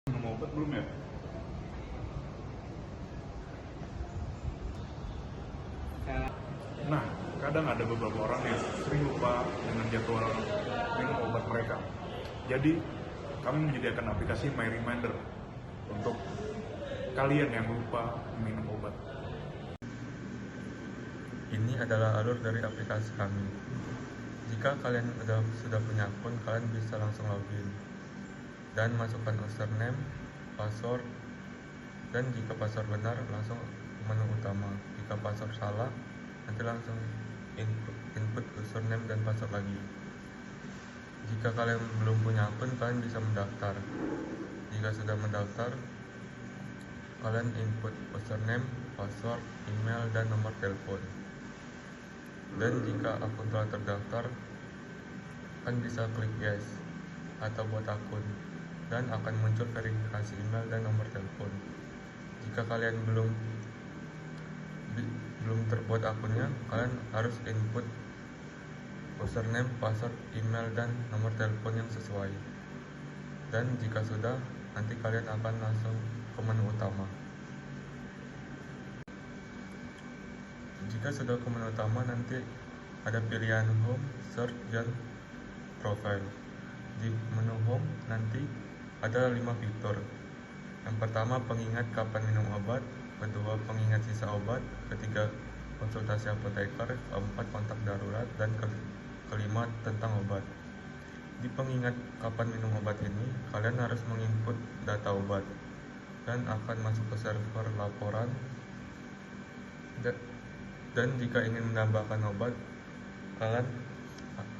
Minum obat belum ya? Nah, kadang ada beberapa orang yang sering lupa dengan jadwal minum obat mereka. Jadi, kami menyediakan aplikasi My Reminder untuk kalian yang lupa minum obat. Ini adalah alur dari aplikasi kami. Jika kalian sudah punya akun, kalian bisa langsung login dan masukkan username, password, dan jika password benar langsung menu utama. Jika password salah, nanti langsung input username dan password lagi. Jika kalian belum punya akun, kalian bisa mendaftar. Jika sudah mendaftar, kalian input username, password, email, dan nomor telepon. Dan jika akun telah terdaftar, kan bisa klik yes atau buat akun dan akan muncul verifikasi email dan nomor telepon. Jika kalian belum terbuat akunnya, kalian harus input username, password, email, dan nomor telepon yang sesuai. Dan jika sudah, nanti kalian akan langsung ke menu utama. Jika sudah ke menu utama, nanti ada pilihan home, search, dan profile. Di menu home nanti ada 5 fitur. Yang pertama, pengingat kapan minum obat. Kedua, pengingat sisa obat. Ketiga, konsultasi apoteker. Keempat, kontak darurat. Dan kelima, tentang obat. Di pengingat kapan minum obat ini, kalian harus menginput data obat dan akan masuk ke server laporan. Dan jika ingin menambahkan obat, kalian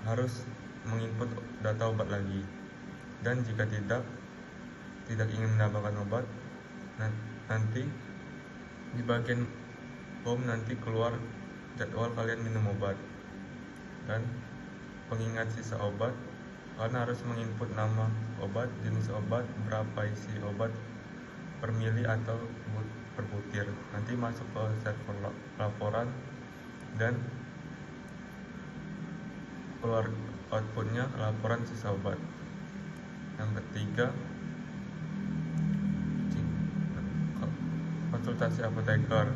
harus menginput data obat lagi. Dan jika tidak ingin menambahkan obat, nanti di bagian home nanti keluar jadwal kalian minum obat. Dan pengingat sisa obat, kalian harus menginput nama obat, jenis obat, berapa isi obat per mili atau per butir. Nanti masuk ke server laporan dan keluar outputnya laporan sisa obat. Yang ketiga, konsultasi apoteker.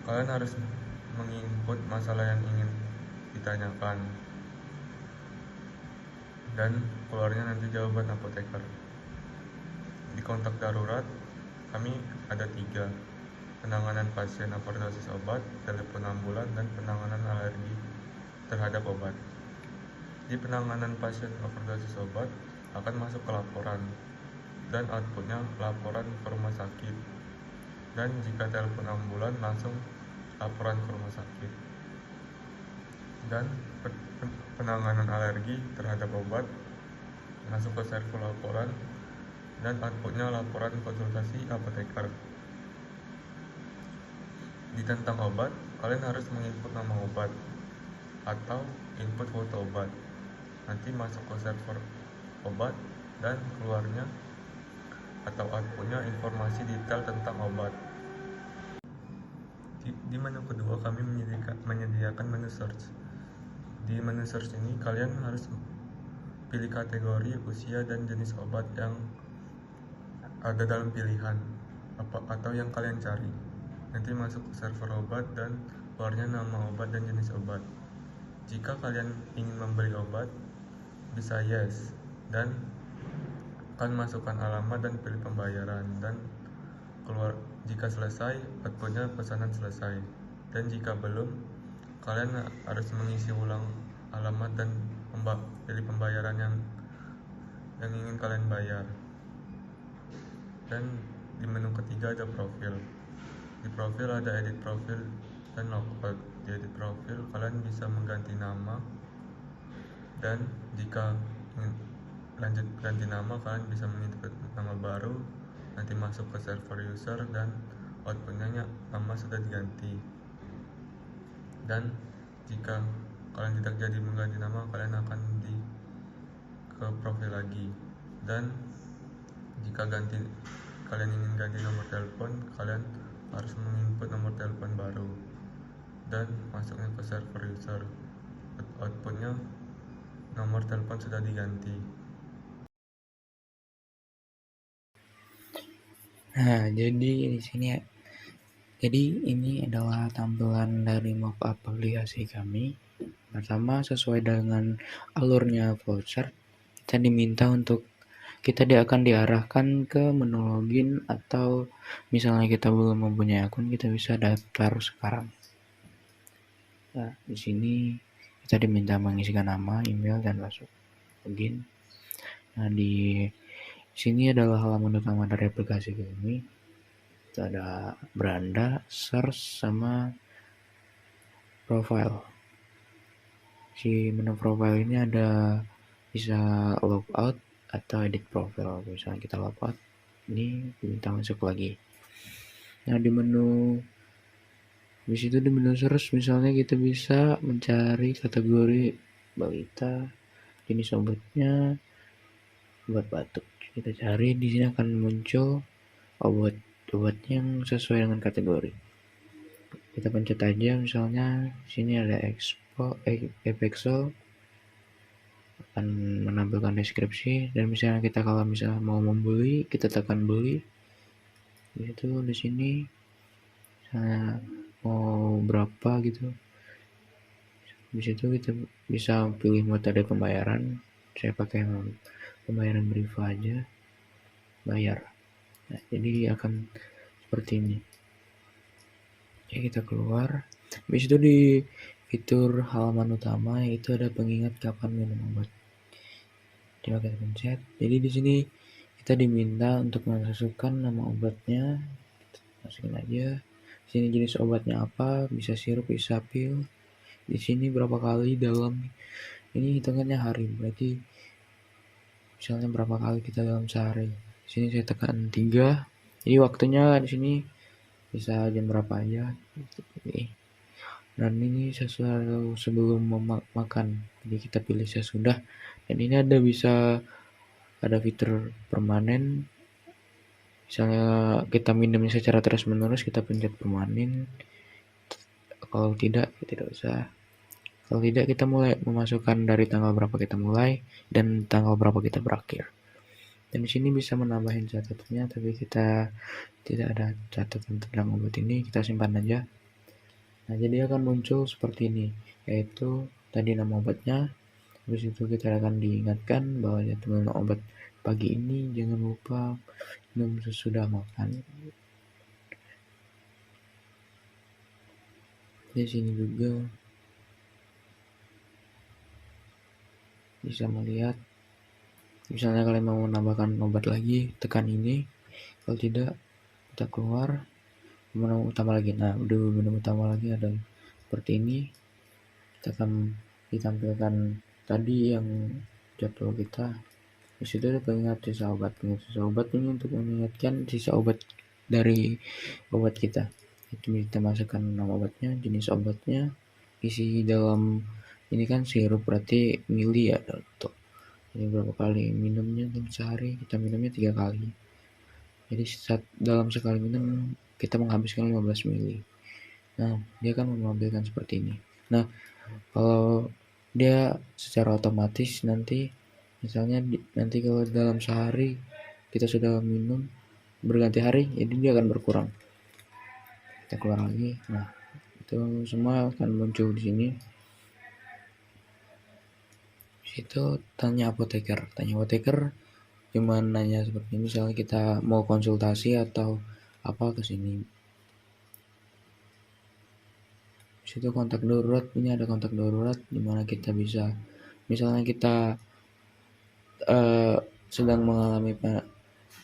Kalian harus menginput masalah yang ingin ditanyakan dan keluarnya nanti jawaban apoteker. Di kontak darurat kami ada 3: penanganan pasien overdosis obat, telepon ambulan, dan penanganan alergi terhadap obat. Di penanganan pasien overdosis obat akan masuk ke laporan dan outputnya laporan ke rumah sakit. Dan jika telepon ambulan langsung laporan ke rumah sakit. Dan penanganan alergi terhadap obat masuk ke server laporan dan outputnya laporan konsultasi apoteker. Di tentang obat, kalian harus menginput nama obat atau input foto obat. Nanti masuk ke server obat dan keluarnya atau outputnya informasi detail tentang obat. Di menu kedua kami menyediakan menu search. Di menu search ini kalian harus pilih kategori, usia, dan jenis obat yang ada dalam pilihan atau yang kalian cari. Nanti masuk ke server obat dan keluarnya nama obat dan jenis obat. Jika kalian ingin membeli obat, bisa yes dan akan masukkan alamat dan pilih pembayaran, dan keluar jika selesai outputnya pesanan selesai. Dan jika belum, kalian harus mengisi ulang alamat dan pilih pembayaran yang ingin kalian bayar. Dan di menu ketiga ada profil. Di profil ada edit profil dan logout. Di edit profil kalian bisa mengganti nama, dan jika ingin lanjut ganti nama, kalian bisa menginput nama baru, nanti masuk ke server user dan outputnya nama sudah diganti. Dan jika kalian tidak jadi mengganti nama, kalian akan ke profil lagi. Dan jika kalian ingin ganti nomor telepon, kalian harus menginput nomor telepon baru dan masuknya ke server user. Outputnya nomor telepon sudah diganti. Nah, jadi ini adalah tampilan dari mockup aplikasi kami. Pertama, sesuai dengan alurnya flowchart, kita diminta untuk dia akan diarahkan ke menu login, atau misalnya kita belum mempunyai akun, kita bisa daftar sekarang. Nah, di sini kita diminta mengisikan nama, email, dan password login. Nah, di sini adalah halaman utama dari aplikasi kami. Itu ada beranda, search, sama profile. Si menu profile ini ada bisa logout atau edit profile. Misalnya kita logout, ini kita masuk lagi. Nah, di situ di menu search, misalnya kita bisa mencari kategori balita, jenis obatnya obat batuk. Kita cari, di sini akan muncul obat-obatnya yang sesuai dengan kategori. Kita pencet aja, misalnya sini ada Epexol, akan menampilkan deskripsi, dan misalnya kita kalau misalnya mau membeli, kita tekan beli. Itu di sini misalnya mau berapa gitu. Di situ kita bisa pilih metode pembayaran. Saya pakai pembayaran Briva aja, bayar. Nah, jadi akan seperti ini. Ya, kita keluar. Habis itu di fitur halaman utama itu ada pengingat kapan minum obat. Coba kita pencet. Jadi di sini kita diminta untuk memasukkan nama obatnya. Masukin aja. Di sini jenis obatnya apa, bisa sirup, bisa pil. Di sini berapa kali dalam, ini hitungannya hari, berarti misalnya berapa kali kita dalam sehari. Di sini saya tekan 3. Jadi waktunya di sini bisa jam berapa aja. Dan ini sesuatu sebelum makan. Jadi kita pilih sesudah. Dan ini ada fitur permanen. Misalnya kita minumnya secara terus menerus, kita pencet permanen. Kalau tidak, ya tidak usah. Kalau tidak, kita mulai memasukkan dari tanggal berapa kita mulai dan tanggal berapa kita berakhir. Dan di sini bisa menambahin catatannya, tapi kita tidak ada catatan tentang obat ini, kita simpan aja. Nah, jadi akan muncul seperti ini, yaitu tadi nama obatnya. Habis itu kita akan diingatkan bahwa teman obat pagi ini jangan lupa minum sesudah makan. Di sini juga bisa melihat, misalnya kalian mau menambahkan obat lagi, tekan ini. Kalau tidak, kita keluar menu utama lagi. Nah, di menu utama lagi ada seperti ini. Kita akan ditampilkan tadi yang jadwal kita. Di situ ada pengingat sisa obat. Pengingat sisa obat ini untuk mengingatkan sisa obat dari obat kita. Itu kita masukkan nama obatnya, jenis obatnya, isi dalam ini kan sirup, berarti mili ya, tuh. Jadi berapa kali minumnya dalam sehari, kita minumnya 3 kali. Jadi dalam sekali minum kita menghabiskan 15 mili. Nah, dia akan menampilkan seperti ini. Nah, kalau dia secara otomatis nanti misalnya nanti kalau dalam sehari kita sudah minum berganti hari, jadi dia akan berkurang. Kita keluar lagi. Nah, itu semua akan muncul di sini. Itu tanya apoteker cuma nanya seperti ini, misalnya kita mau konsultasi atau apa ke sini. Di situ kontak darurat, ini ada kontak darurat di mana kita bisa, misalnya kita sedang mengalami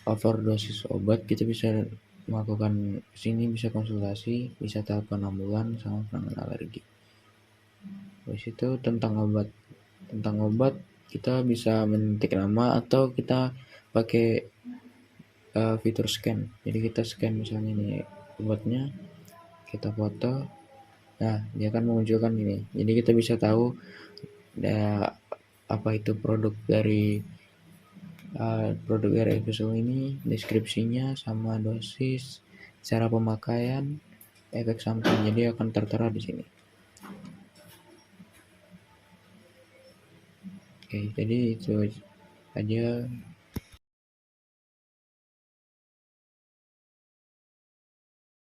overdosis obat, kita bisa melakukan sini, bisa konsultasi, bisa telepon ambulan sama penanganan alergi. Habis itu tentang obat kita bisa mengetik nama atau kita pakai fitur scan. Jadi kita scan misalnya ini obatnya, kita foto, nah dia akan memunculkan ini. Jadi kita bisa tahu apa itu produk dari Epexol ini, deskripsinya sama dosis, cara pemakaian, efek samping. Jadi akan tertera di sini. Oke, jadi itu aja